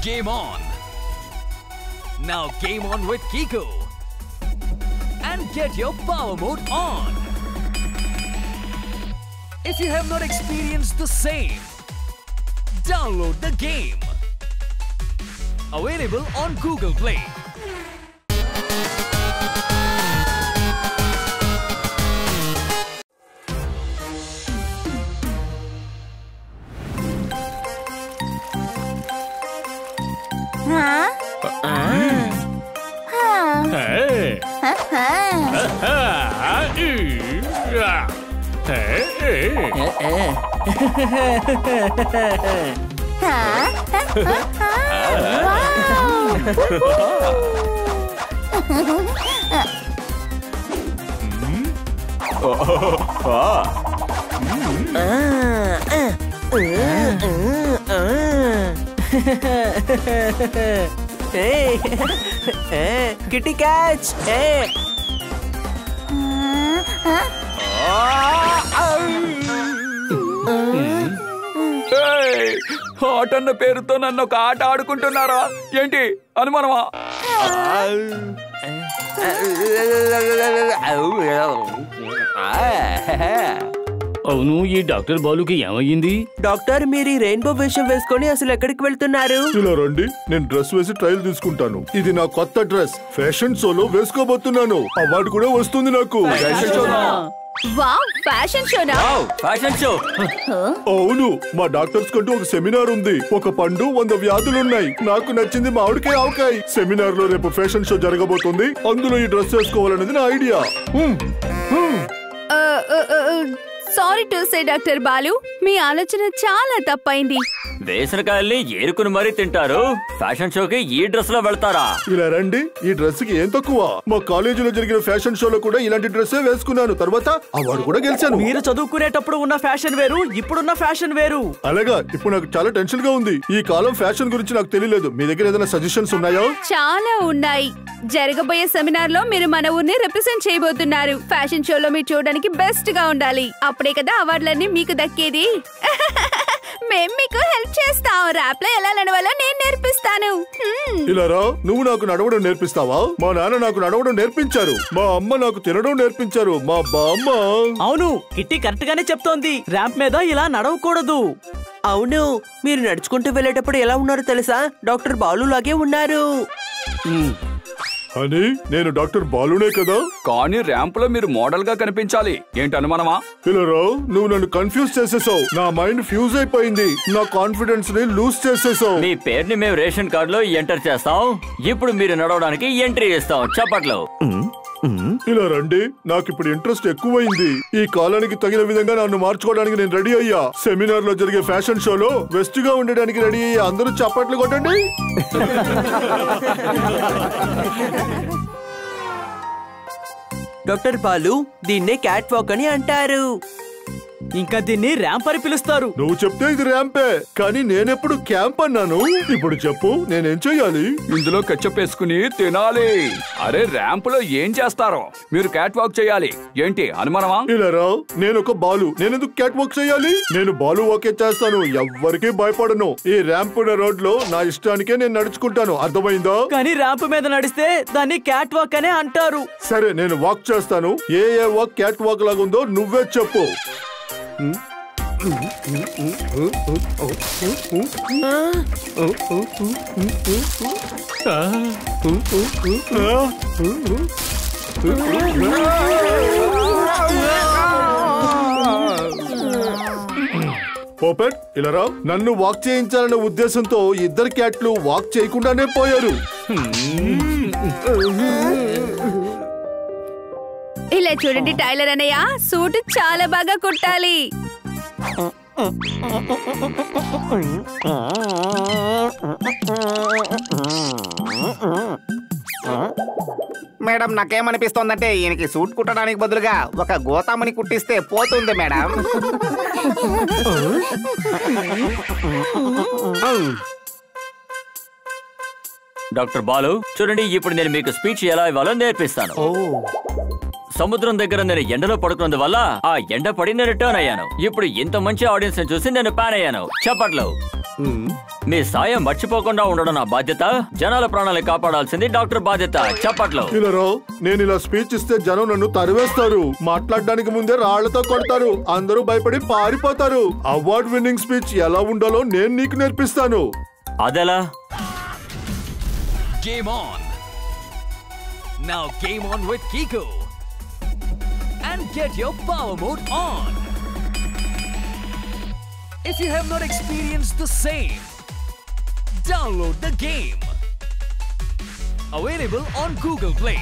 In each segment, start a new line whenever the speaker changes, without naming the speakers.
Game on! Now game on with Kiko! And get your power mode on! If you have not experienced the same, download the game! Available on Google Play.
Kitty catch!
ఆట అన్న పేరుతో నన్ను ఒక ఆట ఆడుకుంటున్నారా ఏంటి అనుమానమా?
అవును, ఈ doctor బాలుకి ఏమయ్యింది?
డాక్టర్, మీరు ఈ రెయిన్బో వేషం వేసుకొని అసలు ఎక్కడికి వెళ్తున్నారు?
ఇలా రండి, నేను డ్రెస్ వేసి ట్రయల్ తీసుకుంటాను. ఇది నా కొత్త డ్రెస్, ఫ్యాషన్ షోలో వేసుకోబోతున్నాను. అవార్డు కూడా వస్తుంది నాకు.
వావ్, ఫ్యాషన్ షోనా?
Fashion show?
అవును, మా డాక్టర్స్ కంటూ ఒక సెమినార్ ఉంది. ఒక పండు 100 వ్యాధులున్నాయి. నాకు నచ్చింది మామిడికాయ ఆవకాయ. సెమినార్ లో రేపు ఫ్యాషన్ షో జరగబోతుంది. అందులో ఈ డ్రెస్ వేసుకోవాలనేది నా idea.
Sorry to say doctor Balu, మీ ఆలోచన చాలా తప్పైంది.
వేసిన కాయల్ని ఏరుకుని మరీ తింటారు. ఫ్యాషన్ షోకి ఈ డ్రెస్ లో వెళ్తారా?
ఇలా రండి, ఈ డ్రెస్ కి ఏం తక్కువ. మా కాలేజీలో జరిగిన ఫ్యాషన్ షోలో కూడా ఇలాంటి డ్రెస్ వేసుకున్నాను. తర్వాత అవార్డు కూడా గెలిచాను.
మీరు చదువుకునేటప్పుడు ఉన్న ఫ్యాషన్ వేరు, ఇప్పుడున్న ఫ్యాషన్ వేరు.
అలాగా, ఇప్పుడు నాకు చాలా టెన్షన్ గా ఉంది. ఈ కాలం ఫ్యాషన్ గురించి నాకు తెలియలేదు. మీ దగ్గర ఏదైనా సజెషన్స్ ఉన్నాయా?
చాలా ఉన్నాయి. జరగబోయే సెమినార్ లో మీరు మన ఊరిని రిప్రజెంట్ చేయబోతున్నారు. ఫ్యాషన్ షోలో మీరు చూడడానికి బెస్ట్ గా ఉండాలి. అప్పుడే కదా అవార్డులన్నీ మీకు దక్కేది. మేం మీకు హెల్ప్ చేస్తాం. ర్యాప్ లో ఎలా నడవాలో నేను నేర్పిస్తాను.
ఇలా రా, నువ్వు నాకు నడవడం నేర్పిస్తావా? మా నాన్న నాకు నడవడం నేర్పించారు. మా అమ్మ నాకు తినడం నేర్పించారు. మా బామ్మ.
అవును, కిట్టి కరెక్ట్ గానే చెప్తోంది. ర్యాంప్ మీద ఇలా నడవకూడదు. అవును, మీరు నడుచుకుంటూ వెళ్ళేటప్పుడు ఎలా ఉన్నారో తెలుసా? డాక్టర్ బాలు లాగే ఉన్నారు.
అని నేను డాక్టర్ బాలునే కదా.
కానీ ర్యాంప్ లో మీరు మోడల్ గా కనిపించాలి. ఏంటి అనుమానమా?
ఇలా రా, నువ్వు నన్ను కన్ఫ్యూజ్ చేసేసావు. నా మైండ్ ఫ్యూజ్ అయిపోయింది. నా కాన్ఫిడెన్స్ ని లూజ్ చేసేసావు.
మీ పేరుని మేము రేషన్ కార్డు లో ఎంటర్ చేస్తాం. ఇప్పుడు మీరు నడవడానికి ఎంట్రీ ఇస్తాం. చప్పట్లో.
ఇలా రండి, నాకు ఇప్పుడు ఇంట్రెస్ట్ ఎక్కువైంది. ఈ కాలానికి తగిన విధంగా నన్ను మార్చుకోవడానికి నేను రెడీ అయ్యా. సెమినార్ లో జరిగే ఫ్యాషన్ షోలో బెస్ట్ గా ఉండడానికి రెడీ అయ్యా. అందరూ చప్పట్లు కొట్టండి.
డాక్టర్ బాలు, దీన్నే క్యాట్ వాక్ అని అంటారు. ఇంకా దీన్ని ర్యాంప్ అని పిలుస్తారు.
నువ్వు చెప్తే ఇది ర్యాంపే, కానీ నేనెప్పుడు క్యాంప్ అన్నాను. ఇప్పుడు చెప్పు, నేనేం చెయ్యాలి?
ఇందులో కెచ్చప్ వేసుకుని తినాలి. అరే, ర్యాంప్ లో ఏం చేస్తారో? మీరు క్యాట్ వాక్ చేయాలి. ఏంటి అనుమానమా?
ఇలా రా, నేను ఒక బాలు. నేనెందుకు క్యాట్ వాక్ చేయాలి? నేను బాలు వాకే చేస్తాను. ఎవ్వరికీ భయపడను. ఈ ర్యాంప్ ఉన్న రోడ్ లో నా ఇష్టానికే నేను నడుచుకుంటాను. అర్థమైందా?
కానీ ర్యాంప్ మీద నడిస్తే దాన్ని క్యాట్ వాక్ అనే అంటారు.
సరే, నేను వాక్ చేస్తాను. ఏ వాక్ క్యాట్ వాక్ లాగా ఉందో నువ్వే చెప్పు. పోపెట్, ఇలా రా. నన్ను వాక్ చేయించాలనే ఉద్దేశంతో ఇద్దరు క్యాట్లు వాక్ చేయకుండానే పోయారు.
ఇలా చూడండి టైలర్ అన్నయ్య, సూట్ చాలా బాగా కుట్టాలి.
మేడం, నాకేమనిపిస్తోందంటే ఈయనకి సూట్ కుట్టడానికి బదులుగా ఒక గోతామని కుట్టిస్తే పోతుంది మేడం.
డాక్టర్ బాలు, చూడండి, ఇప్పుడు నేను మీకు స్పీచ్ ఎలా ఇవ్వాలో నేర్పిస్తాను. సముద్రం దగ్గర నేను ఎండలో పడుకున్నందు వల్ల ఆ ఎండ పడి నేను టర్న్ అయ్యాను. ఇప్పుడు ఇంత మంచి ఆడియన్స్ ని చూసి నేను ప్యాన్ అయ్యాను. చప్పట్లు. మీ సాయం మర్చిపోకుండా ఉండడం నా బాధ్యత. జనాల ప్రాణాలను కాపాడాల్సింది డాక్టర్ బాధ్యత. చప్పట్లు.
ఇలా రావు, నేను ఇలా స్పీచ్ ఇస్తే జనం నన్ను తరివేస్తారు. మాట్లాడడానికి ముందే రాళ్లతో కొడతారు. అందరూ భయపడి పారిపోతారు. అవార్డ్ విన్నింగ్ స్పీచ్ ఎలా ఉండాలో నేను నీకు నేర్పిస్తాను.
అదెలా?
Game on. Now game on with Kiko. And get your power mode on. If you have not experienced the same, download the game. Available on Google Play.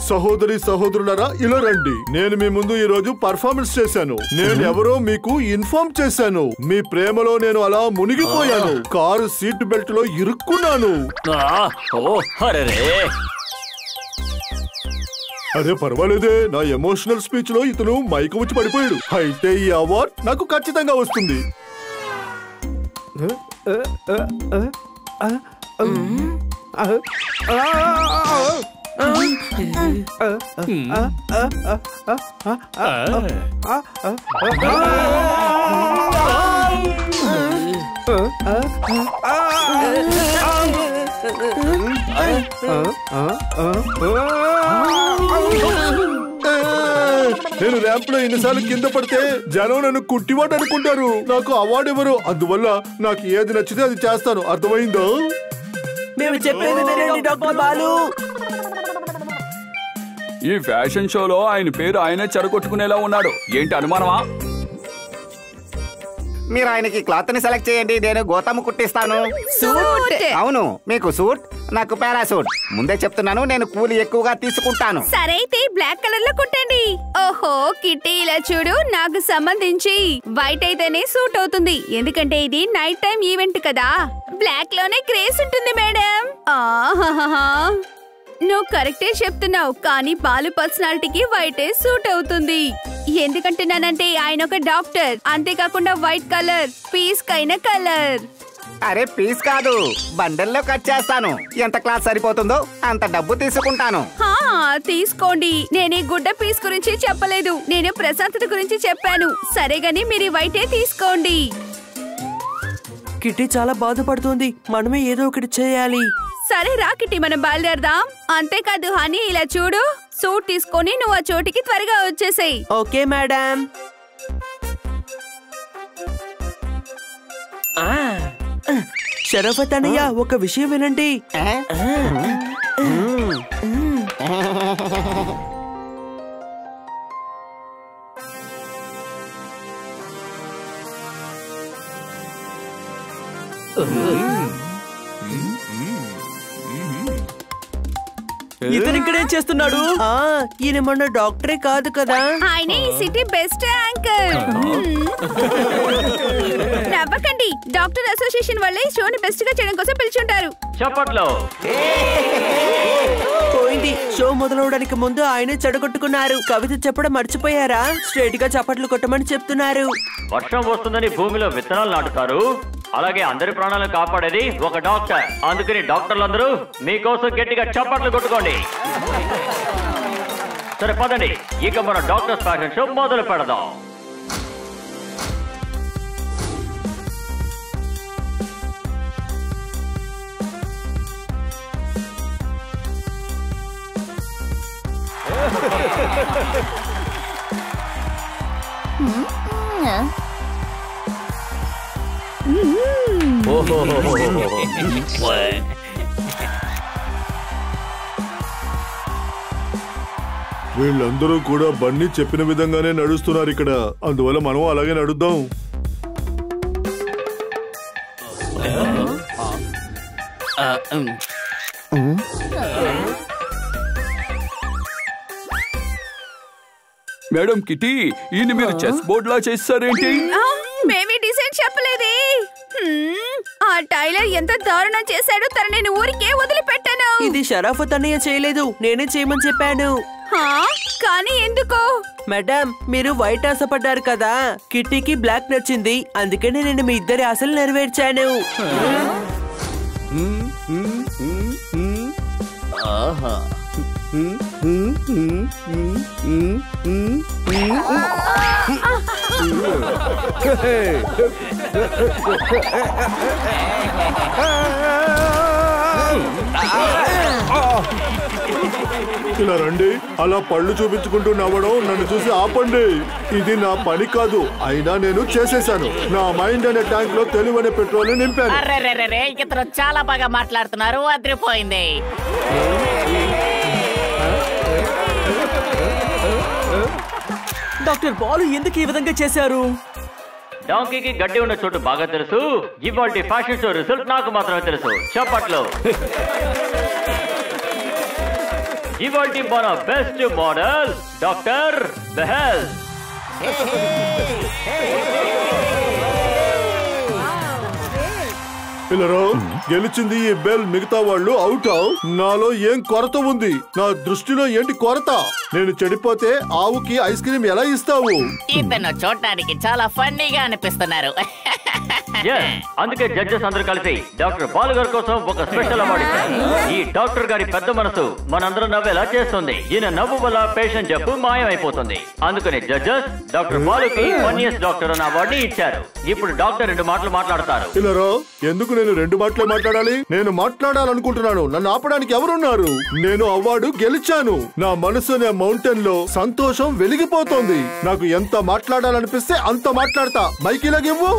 సహోదరి సహోదరులారా, ఇలా రండి. నేను మీ ముందు ఈ రోజు పర్ఫార్మెన్స్ చేశాను. నేను ఎవరో మీకు ఇన్ఫార్మ్ చేశాను. మీ ప్రేమలో నేను అలా మునిగిపోయాను. కారు సీట్ బెల్ట్ లో ఇరుక్కున్నాను. అదే పర్వాలేదే, నా ఎమోషనల్ స్పీచ్ లో ఇతను మైకు వచ్చి పడిపోయాడు. అయితే ఈ అవార్డ్ నాకు ఖచ్చితంగా వస్తుంది. నేను ర్యాంప్ లో ఎన్నిసార్లు కింద పడితే జనం నన్ను కుట్టివాడు అనుకుంటారు. నాకు అవార్డు ఇవ్వరు. అందువల్ల నాకు ఏది నచ్చితే అది చేస్తాను. అర్థమైందో?
మేము చెప్పేది వినండి డాక్టర్ బాలు.
ఈ ఫ్యాషన్ షోలో ఆయన పేరు ఆయనే చెడగొట్టుకునేలా ఉన్నాడు. ఏంటి అనుమానమా?
మీరు ఆయనకి క్లాత్ ని సెలెక్ట్ చేయండి, నేను గోతాము కుట్టిస్తాను. అవును, మీకు సూట్, నాకు పారాసూట్. ముందే చెప్తున్నాను, నేను కూలి ఎక్కువగా తీసుకుంటాను.
సరే అయితే బ్లాక్ కలర్ లో కుట్టండి. ఓహో కిట్టి, ఇలా చూడు, నాకు సంబంధించి వైట్ అయితేనే సూట్ అవుతుంది. ఎందుకంటే ఇది నైట్ టైం ఈవెంట్ కదా. బ్లాక్ లోనే క్రేజ్ ఉంటుంది మేడం. నువ్వు కరెక్టే చెప్తున్నావు, కానీ బాలు పర్సనాలిటీకి వైటే సూట్ అవుతుంది. ఎందుకంటున్నానంటే ఆయన ఒక డాక్టర్. అంతేకాకుండా వైట్ కలర్ పీస్ కైన కలర్.
అరే పీస్ కాదు, బండల్లో కట్ చేస్తాను. ఎంత క్లాత్ సరిపోతుందో అంత డబ్బు తీసుకుంటాను.
తీసుకోండి. నేను ఈ గుడ్డ పీస్ గురించి చెప్పలేదు, నేను ప్రశాంతత గురించి చెప్పాను. సరేగాని మీరు వైటే తీసుకోండి.
కిట్టి చాలా బాధపడుతుంది. మనమే ఏదో ఒకటి చేయాలి.
సరే రా కిట్టి, మనం బయలుదేరదాం. అంతేకాదు హనీ, ఇలా చూడు, సూట్ తీసుకొని నువ్వు ఆ చోటికి త్వరగా వచ్చేసేయ్.
Okay madam. షరఫత్ అన్నయ్య, ఒక విషయం వినండి. ఇతను ఇక్కడేం చేస్తున్నాడు? ఈయన మన డాక్టరే కాదు కదా.
ఆయన ఈ సిటీ బెస్ట్ యాంకర్. నవ్వకండి, డాక్టర్ అసోసియేషన్ వాళ్ళే ఈ షోని బెస్ట్ గా చేయడం కోసం పిలుచుంటారు.
చప్పట్లో.
పోయింది. షో మొదలవడానికి ముందు ఆయనే చెడగొట్టుకున్నారు. కవిత చెప్పడం మర్చిపోయారా? స్ట్రేట్ గా చప్పట్లు కొట్టమని చెప్తున్నారు.
వర్షం వస్తుందని భూమిలో విత్తనాలు నాటుతారు. అలాగే అందరి ప్రాణాలను కాపాడేది ఒక డాక్టర్. అందుకని డాక్టర్లందరూ మీకోసం గట్టిగా చప్పట్లు కొట్టుకోండి. సరే పదండి, ఇక మన డాక్టర్స్ ఫ్యాషన్ షో మొదలు పెడదాం.
వీళ్ళందరూ కూడా బన్నీ చెప్పిన విధంగానే నడుస్తున్నారు ఇక్కడ. అందువల్ల మనం అలాగే నడుద్దాం.
మేడం కిటీ, ఈయన మీరు చెస్ బోర్డ్ లా చేస్తారేంటి?
మేమీ డిజైన్ చెప్పలేదే. ఆ టైలర్ ఎంత దారుణం చేశాడో, తన నేను ఊరికే వదిలిపెట్టాను.
ఇది షరఫత్ అన్నయ్య చేయలేదు, నేనే చేయమని చెప్పాను.
కానీ ఎందుకో?
మేడం, మీరు వైట్ ఆశపడ్డారు కదా, కిట్టీకి బ్లాక్ నచ్చింది. అందుకనే నేను మీ ఇద్దరి ఆశలు నెరవేర్చాను.
ఇలా రండి. అలా పళ్ళు చూపించుకుంటూ నవ్వడం నన్ను చూసి ఆపండి. ఇది నా పని కాదు, అయినా నేను చేసేశాను. నా మైండ్ అనే ట్యాంక్ లో తెలివనే పెట్రోల్ నింపాను.
ఇతను చాలా బాగా మాట్లాడుతున్నారు, అదిరిపోయింది.
డాక్టర్ బాలు ఎందుకు ఈ విధంగా చేశారు?
డాంకీకి గడ్డి ఉన్న చోటు బాగా తెలుసు. ఇవాల్టి ఫ్యాషన్ షో రిజల్ట్ నాకు మాత్రమే తెలుసు. చప్పట్లు. ఇవాల్టి మన బెస్ట్ మోడల్ డాక్టర్ బెహల్.
పిల్లరా, గెలిచింది ఈ బెల్, మిగతా వాళ్ళు అవుట్. నాలో ఏం కొరత ఉంది? నా దృష్టిలో ఏంటి కొరత? నేను చెడిపోతే ఆవుకి ఐస్ క్రీమ్ ఎలా ఇస్తావు?
ఇతను చూడటానికి చాలా ఫన్నీగా అనిపిస్తున్నారు.
అందుకే జడ్జెస్ అందరూ కలిసి డాక్టర్ బాలు గారి కోసం ఒక స్పెషల్ అవార్డు ఇచ్చారు. ఈ డాక్టర్ గారి పెద్ద మనసు మనందరం నవ్వేలా చేస్తుంది. ఈయన నవ్వు వల్ల పేషెంట్ జబ్బు మాయమైపోతుంది. అందుకని జడ్జెస్ డాక్టర్ బాలుకి ఫన్నీయెస్ట్ డాక్టర్ అనే అవార్డు ఇచ్చారు. ఇప్పుడు డాక్టర్ 2 మాటలు మాట్లాడతారు.
పిల్లరా, ఎందుకు నేను 2 మాటలే మాట్లాడాలి? నేను మాట్లాడాలనుకుంటున్నాను. నన్ను ఆపడానికి ఎవరున్నారు? నేను అవార్డు గెలిచాను. నా మనసు అనే మౌంటైన్ లో సంతోషం వెలిగిపోతోంది. నాకు ఎంత మాట్లాడాలనిపిస్తే అంత మాట్లాడతా. మైక్ ఇలాగివ్వు.